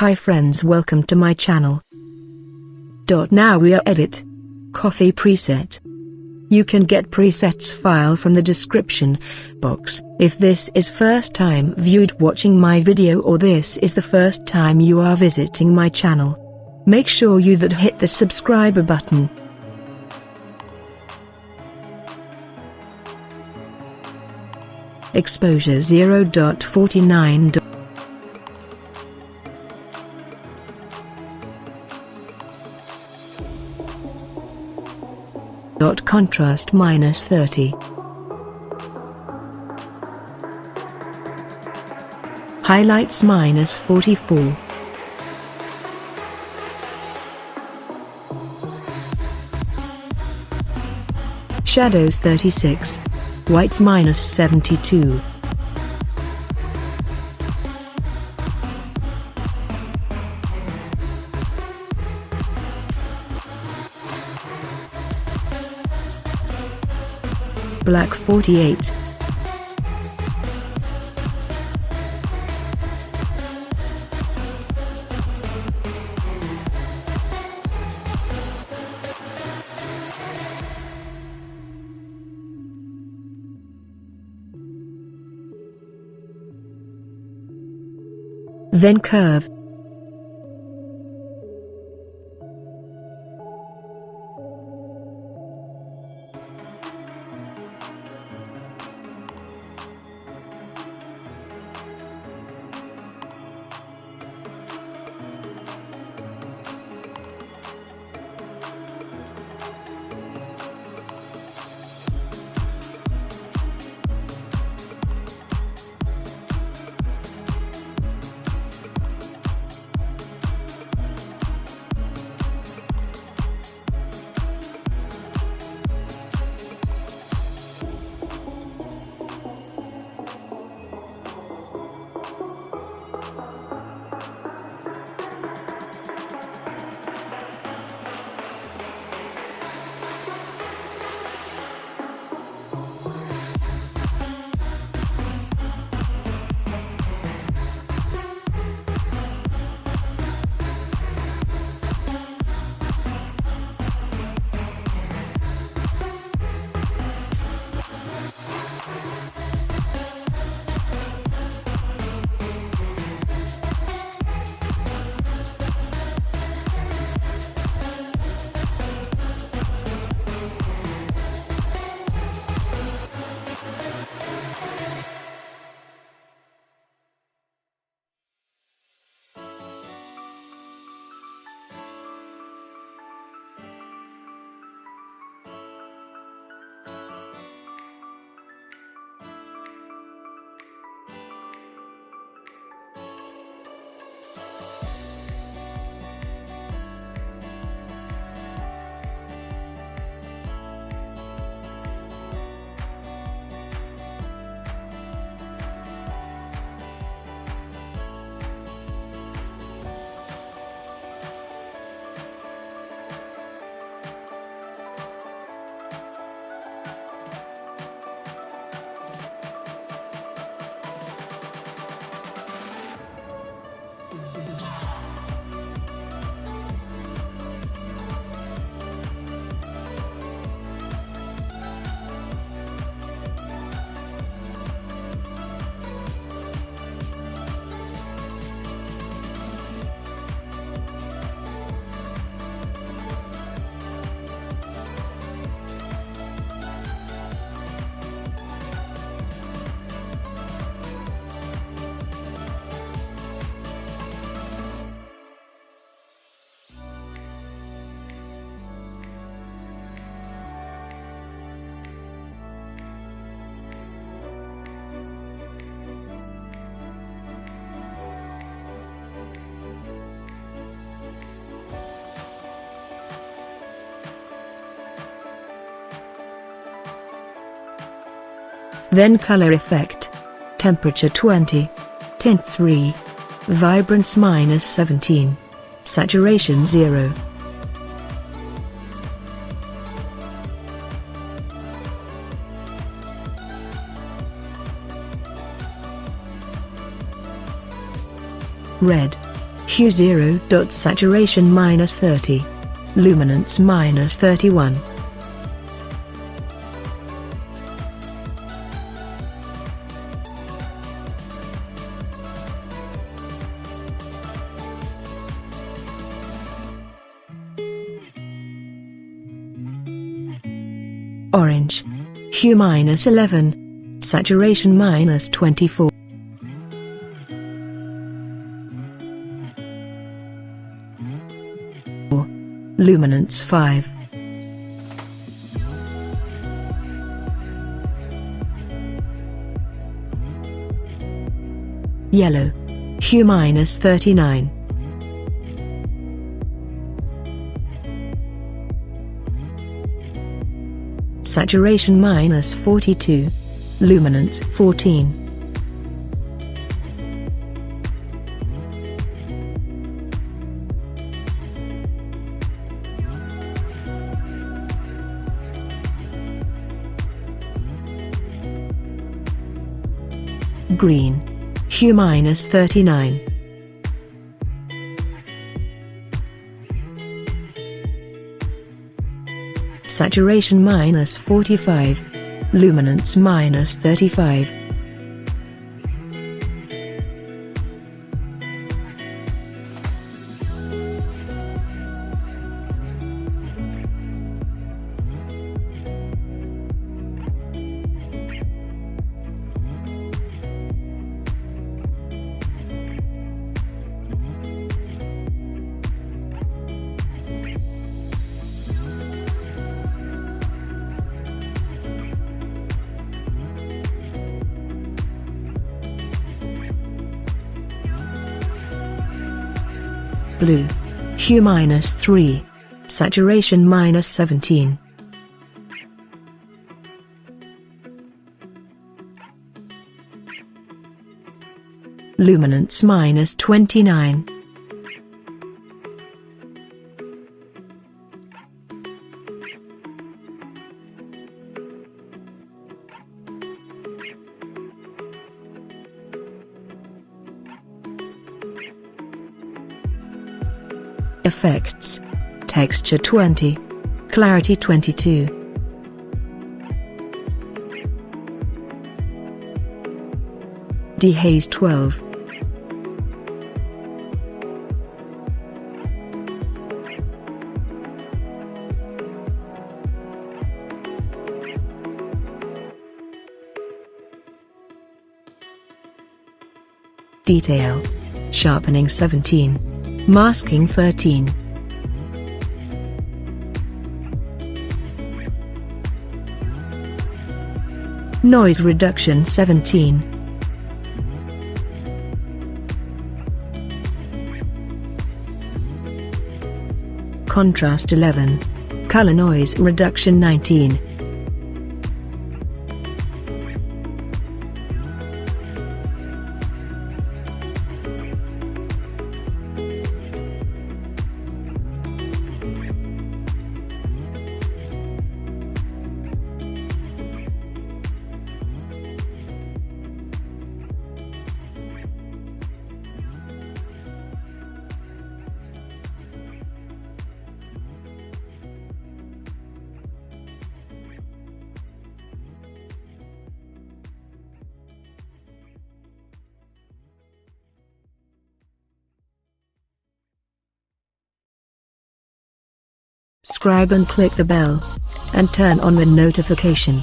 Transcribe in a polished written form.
Hi friends, welcome to my channel. Now we are edit coffee preset. You can get presets file from the description box. If this is first time viewed watching my video or this is the first time you are visiting my channel, make sure you that hit the subscribe button. Exposure 0.49. Contrast -30. Highlights -44. Shadows 36. Whites -72. Black 48. Then curve. Then color effect. Temperature 20. Tint 3. Vibrance -17. Saturation 0. Red. Hue 0. Saturation -30. Luminance -31. Orange. Hue -11. Saturation -24. Luminance 5. Yellow. Hue -39. Saturation -42. Luminance 14. Green. Hue -39. Saturation -45. Luminance -35. Blue. Hue -3. Saturation -17. Luminance -29. Effects. Texture 20. Clarity 22. Dehaze 12. Detail. Sharpening 17. Masking 13. Noise reduction 17. Contrast 11. Color noise reduction 19. Subscribe and click the bell, and turn on the notification.